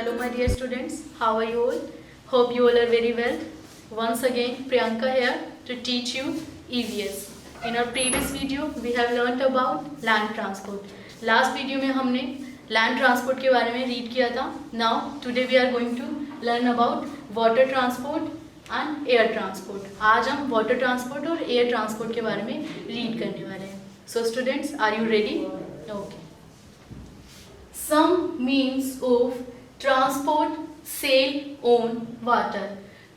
Hello my dear students, how are you all? Hope you all are very well. Once again Priyanka here to teach you EVS. In our previous video we have learnt about land transport. Last video में हमने land transport के बारे में read किया था. Now today we are going to learn about water transport and air transport. आज हम water transport और air transport के बारे में read करने वाले हैं. So students, are you ready? Okay. Some means of transport sail on water.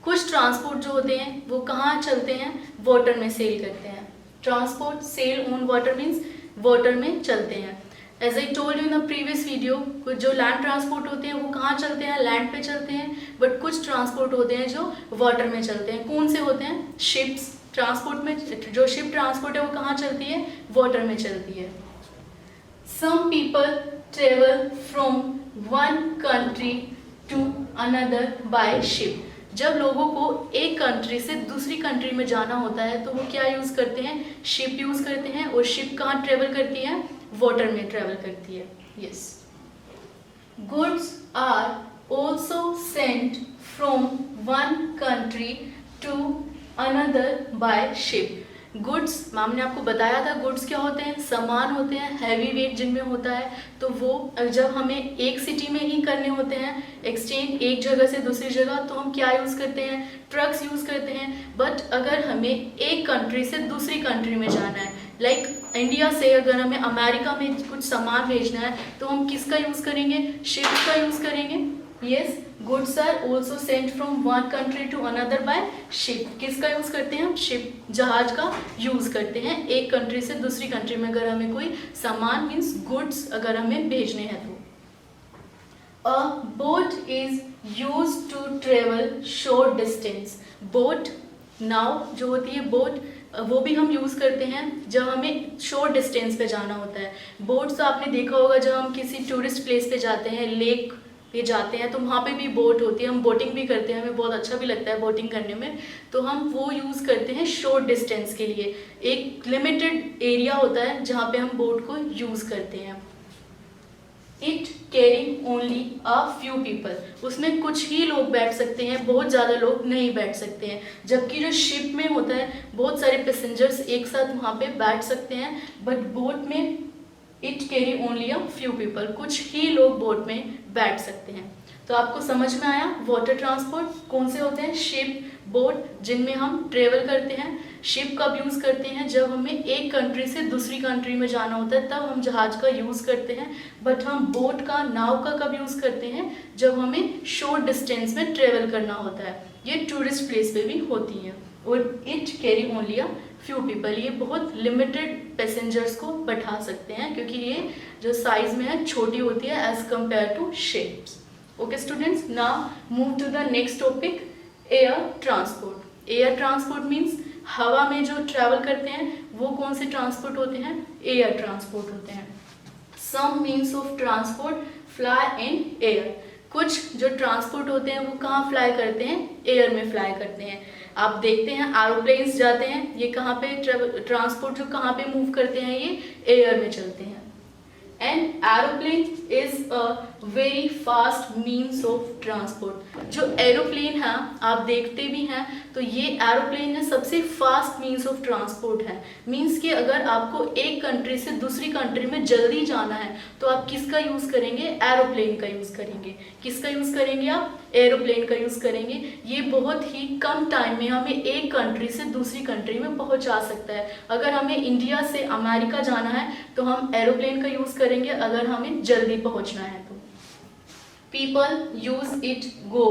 कुछ ट्रांसपोर्ट जो होते हैं वो कहाँ चलते हैं? वाटर में सेल करते हैं. Transport sail on water means water में चलते हैं. As I told you in the previous video, कुछ जो लैंड ट्रांसपोर्ट होते हैं वो कहाँ चलते हैं? लैंड पे चलते हैं. बट कुछ ट्रांसपोर्ट होते हैं जो वाटर में चलते हैं. कौन से होते हैं? शिप्स. ट्रांसपोर्ट में जो शिप ट्रांसपोर्ट है वो कहाँ चलती है? वाटर में चलती है. Some people travel from one country to another by ship. जब लोगों को एक कंट्री से दूसरी कंट्री में जाना होता है तो वो क्या यूज़ करते हैं? शिप यूज़ करते हैं. और शिप कहाँ ट्रेवल करती है? वाटर में ट्रेवल करती है. Yes. Goods are also sent from one country to another by ship. Goods, ma'am ने आपको बताया था गुड्स क्या होते हैं? सामान होते हैं, हैवी वेट जिनमें होता है. तो वो जब हमें एक सिटी में ही करने होते हैं एक्सचेंज, एक जगह से दूसरी जगह, तो हम क्या यूज़ करते हैं? ट्रक्स यूज़ करते हैं. बट अगर हमें एक कंट्री से दूसरी कंट्री में जाना है, लाइक इंडिया से अगर हमें अमेरिका में कुछ सामान भेजना है तो हम किसका यूज़ करेंगे? शिप का यूज़ करेंगे. Yes. Goods are also sent from one country to another by ship. किसका यूज़ करते हैं हम? शिप, जहाज का यूज़ करते हैं एक कंट्री से दूसरी कंट्री में अगर हमें कोई सामान मीन्स गुड्स अगर हमें भेजने हैं तो. A boat is use to travel short distance. Boat, नाव जो होती है बोट, वो भी हम यूज़ करते हैं जब हमें शॉर्ट डिस्टेंस पे जाना होता है. बोट्स आपने देखा होगा जब हम किसी टूरिस्ट प्लेस पे जाते हैं, लेक पे जाते हैं, तो वहाँ पे भी बोट होती है. हम बोटिंग भी करते हैं, हमें बहुत अच्छा भी लगता है बोटिंग करने में. तो हम वो यूज़ करते हैं शॉर्ट डिस्टेंस के लिए. एक लिमिटेड एरिया होता है जहाँ पे हम बोट को यूज़ करते हैं. It carrying only a few people. उसमें कुछ ही लोग बैठ सकते हैं, बहुत ज़्यादा लोग नहीं बैठ सकते हैं. जबकि जो शिप में होता है बहुत सारे पैसेंजर्स एक साथ वहाँ पे बैठ सकते हैं. बट बोट में it carry only a few people, कुछ ही लोग बोट में बैठ सकते हैं. तो आपको समझ में आया वाटर ट्रांसपोर्ट कौन से होते हैं? शिप, बोट जिनमें हम ट्रेवल करते हैं. शिप कब यूज़ करते हैं? जब हमें एक कंट्री से दूसरी कंट्री में जाना होता है तब हम जहाज का यूज़ करते हैं. बट हम बोट का, नाव का कब यूज़ करते हैं? जब हमें शॉर्ट डिस्टेंस में ट्रेवल करना होता है. ये टूरिस्ट प्लेस पे भी होती है. और it carry only a few people, ये बहुत लिमिटेड पैसेंजर्स को बैठा सकते हैं क्योंकि ये जो साइज में है छोटी होती है as compare to ships. Okay students, now move to the next topic, air transport. Air transport means हवा में जो ट्रैवल करते हैं वो कौन से ट्रांसपोर्ट होते हैं? एयर ट्रांसपोर्ट होते हैं. Some means of transport fly in air. कुछ जो ट्रांसपोर्ट होते हैं वो कहाँ फ्लाई करते हैं? एयर में फ्लाई करते हैं. आप देखते हैं एरोप्लेन्स जाते हैं, ये कहाँ पे ट्रांसपोर्ट जो कहाँ पे मूव करते हैं? ये एयर में चलते हैं. And aeroplane is a very fast means of transport. जो एरोप्लेन है आप देखते भी हैं तो ये एरोप्लेन है सबसे फास्ट मीन्स ऑफ ट्रांसपोर्ट है. मीन्स कि अगर आपको एक कंट्री से दूसरी कंट्री में जल्दी जाना है तो आप किसका यूज़ करेंगे? एरोप्लेन का यूज़ करेंगे. किसका यूज़ करेंगे आप? एरोप्लेन का यूज़ करेंगे. ये बहुत ही कम टाइम में हमें एक कंट्री से दूसरी कंट्री में पहुंचा सकता है. अगर हमें इंडिया से अमेरिका जाना है तो हम एरोप्लेन का यूज़ करेंगे अगर हमें जल्दी पहुंचना है तो. People use it go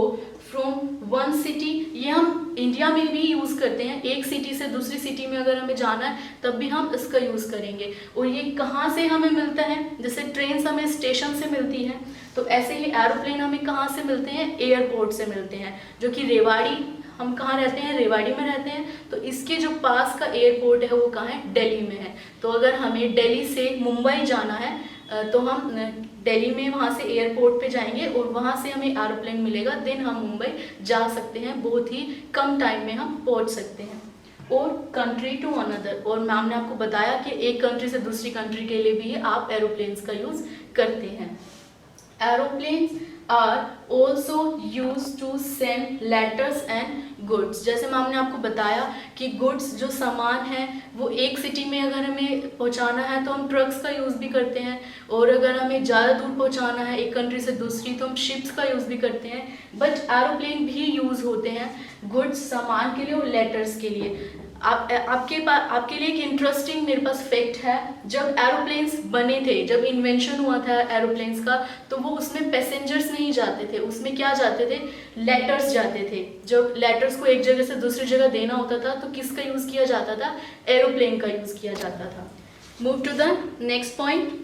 from one city. ये हम इंडिया में भी यूज़ करते हैं. एक सिटी से दूसरी सिटी में अगर हमें जाना है तब भी हम इसका यूज़ करेंगे. और ये कहाँ से हमें मिलता है? जैसे ट्रेन हमें स्टेशन से मिलती है तो ऐसे ही एरोप्लेन हमें कहाँ से मिलते हैं? एयरपोर्ट से मिलते हैं. जो कि रेवाड़ी, हम कहाँ रहते हैं? रेवाड़ी में रहते हैं. तो इसके जो पास का एयरपोर्ट है वो कहाँ है? दिल्ली में है. तो अगर हमें दिल्ली से मुंबई जाना है तो हम दिल्ली में वहाँ से एयरपोर्ट पे जाएंगे और वहाँ से हमें एरोप्लेन मिलेगा. देन हम मुंबई जा सकते हैं. बहुत ही कम टाइम में हम पहुँच सकते हैं. और कंट्री टू अनदर, और मैम ने आपको बताया कि एक कंट्री से दूसरी कंट्री के लिए भी आप एरोप्लेन्स का यूज़ करते हैं. Aeroplanes are also use to send letters and goods. जैसे मैम ने आपको बताया कि गुड्स जो सामान है वो एक सिटी में अगर हमें पहुंचाना है तो हम ट्रक्स का यूज़ भी करते हैं, और अगर हमें ज़्यादा दूर पहुंचाना है एक कंट्री से दूसरी तो हम शिप्स का यूज़ भी करते हैं। बट एरोप्लेन भी यूज़ होते हैं गुड्स सामान के लिए और लेटर्स के लिए। आपके लिए एक इंटरेस्टिंग मेरे पास फैक्ट है, जब एरोप्लेन्स बने थे, जब इन्वेंशन हुआ था एरोप्लेन्स का, तो वो उसमें पैसेंजर्स नहीं जाते थे, उसमें क्या जाते थे, लेटर्स जाते थे। जब लेटर्स को एक जगह से दूसरी जगह देना होता था तो किसका यूज़ किया जाता था, एरोप्लेन का यूज़ किया जाता था। Move to the next point.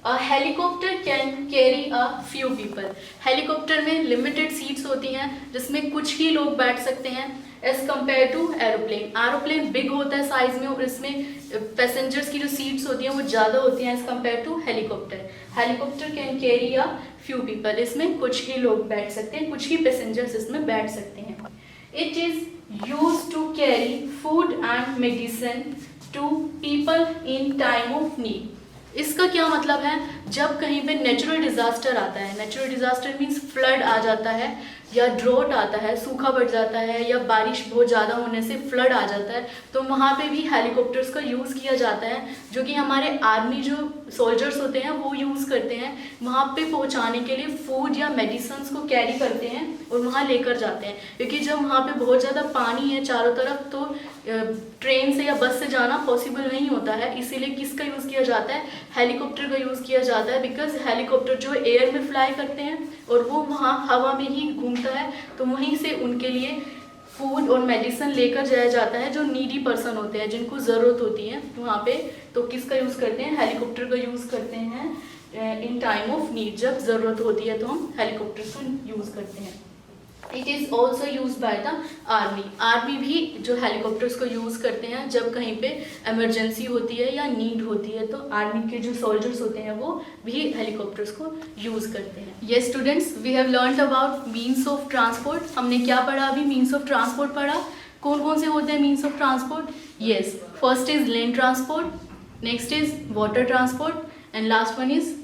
A helicopter can carry a few people। Helicopter में लिमिटेड सीट्स होती हैं जिसमें कुछ ही लोग बैठ सकते हैं as compare to aeroplane. Aeroplane big होता है साइज में और इसमें पैसेंजर्स की जो सीट्स होती हैं वो ज़्यादा होती हैं as compare to helicopter. Helicopter can carry a few people, इसमें कुछ ही लोग बैठ सकते हैं, कुछ ही पैसेंजर्स इसमें बैठ सकते हैं। It is use to carry food and medicine to people in time of need. इसका क्या मतलब है, जब कहीं पे नेचुरल डिजास्टर आता है, नेचुरल डिजास्टर मीन्स फ्लड आ जाता है या ड्रॉट आता है, सूखा पड़ जाता है या बारिश बहुत ज़्यादा होने से फ्लड आ जाता है, तो वहाँ पे भी हेलीकॉप्टर्स का यूज़ किया जाता है, जो कि हमारे आर्मी जो सोल्जर्स होते हैं वो यूज़ करते हैं वहाँ पे पहुँचाने के लिए फूड या मेडिसिन्स को कैरी करते हैं और वहाँ लेकर जाते हैं। क्योंकि जब वहाँ पे बहुत ज़्यादा पानी है चारों तरफ तो ट्रेन से या बस से जाना पॉसिबल नहीं होता है, इसीलिए किसका यूज़ किया जाता है, हेलीकॉप्टर का यूज़ किया जाता है। बिकॉज हेलीकॉप्टर जो एयर में फ्लाई करते हैं और वो वहाँ हवा में ही घूमता है, तो वहीं से उनके लिए फूड और मेडिसिन लेकर जाया जाता है जो नीडी पर्सन होते हैं, जिनको ज़रूरत होती है वहाँ पे। तो किसका यूज़ करते हैं, हेलीकॉप्टर का यूज़ करते हैं इन टाइम ऑफ नीड। जब ज़रूरत होती है तो हम हेलीकॉप्टर को यूज़ करते हैं। It is also use by the army. Army भी जो हेलीकॉप्टर्स को यूज़ करते हैं जब कहीं पे इमरजेंसी होती है या नीड होती है, तो आर्मी के जो सोल्जर्स होते हैं वो भी हेलीकॉप्टर्स को यूज़ करते हैं। Yes students, we have learned about means of transport. हमने क्या पढ़ा अभी, मीन्स ऑफ ट्रांसपोर्ट पढ़ा। कौन कौन से होते हैं means of transport? Yes, first is land transport, next is water transport and last one is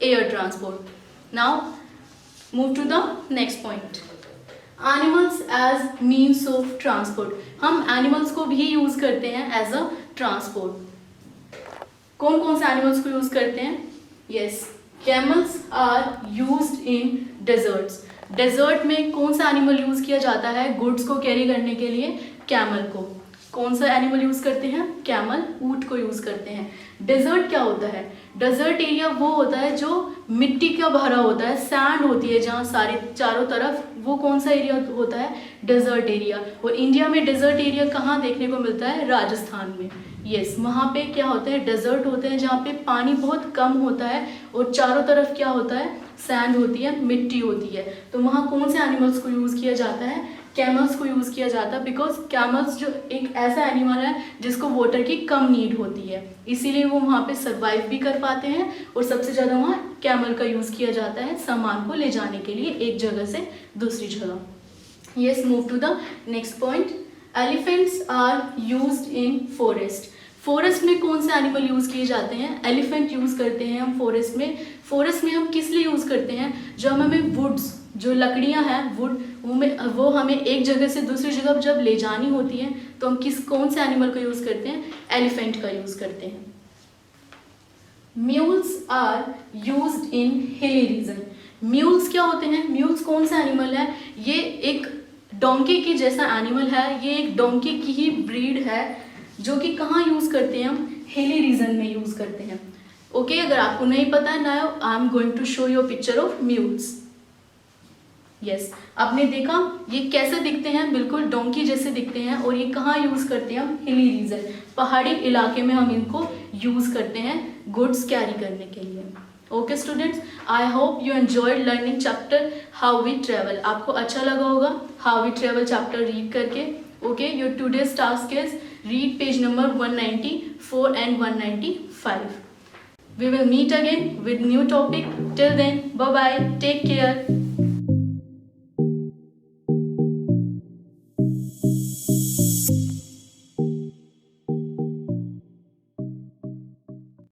air transport. Now move to the next point, animals as means of transport. हम animals को भी use करते हैं as a transport. कौन कौन से animals को use करते हैं? Yes, camels are used in deserts. Desert में कौन सा एनिमल यूज़ किया जाता है गुड्स को कैरी करने के लिए? कैमल को। कौन सा एनिमल यूज़ करते हैं? कैमल, ऊंट को यूज़ करते हैं। डेजर्ट क्या होता है? डेजर्ट एरिया वो होता है जो मिट्टी का भरा होता है, सैंड होती है जहाँ सारे चारों तरफ, वो कौन सा एरिया होता है? Desert area. और इंडिया में डेजर्ट एरिया कहाँ देखने को मिलता है? राजस्थान में। यस, वहाँ पे क्या होता है, डेजर्ट होते हैं जहाँ पे पानी बहुत कम होता है और चारों तरफ क्या होता है, सैंड होती है, मिट्टी होती है। तो वहाँ कौन से एनिमल्स को यूज़ किया जाता है? कैमल्स को यूज़ किया जाता है। बिकॉज कैमल्स जो एक ऐसा एनिमल है जिसको वाटर की कम नीड होती है, इसीलिए वो वहाँ पे सर्वाइव भी कर पाते हैं और सबसे ज़्यादा वहाँ कैमल का यूज़ किया जाता है सामान को ले जाने के लिए एक जगह से दूसरी जगह। Yes, move to the next point, elephants are used in forest. Forest में कौन से एनिमल यूज़ किए जाते हैं? एलिफेंट यूज़ करते हैं हम फॉरेस्ट में। फॉरेस्ट में हम किस लिए यूज़ करते हैं? जब हमें वुड्स, जो लकड़ियां हैं, वुड, वो हमें एक जगह से दूसरी जगह जब ले जानी होती हैं तो हम कौन से एनिमल को यूज़ करते हैं? एलिफेंट का यूज़ करते हैं। Mules are used in hilly region. Mules क्या होते हैं? म्यूल्स कौन सा एनिमल है? ये एक डोंकी की जैसा एनिमल है, ये एक डोंकी की ही ब्रीड है जो कि कहाँ यूज़ करते हैं हम? हिली रीजन में यूज़ करते हैं। ओके, अगर आपको नहीं पता है ना, I am going to show you picture of mules. Yes, आपने देखा ये कैसे दिखते हैं? बिल्कुल डोंकी जैसे दिखते हैं। और ये कहाँ यूज़ करते हैं हम? हिली रीजन, पहाड़ी इलाके में हम इनको यूज़ करते हैं गुड्स कैरी करने के लिए। Okay students, I hope you enjoyed learning chapter how we travel. आपको अच्छा लगा होगा how we travel chapter read करके। Okay, your today's task is read page number 194 and 195. We will meet again with new topic. Till then, bye bye, take care.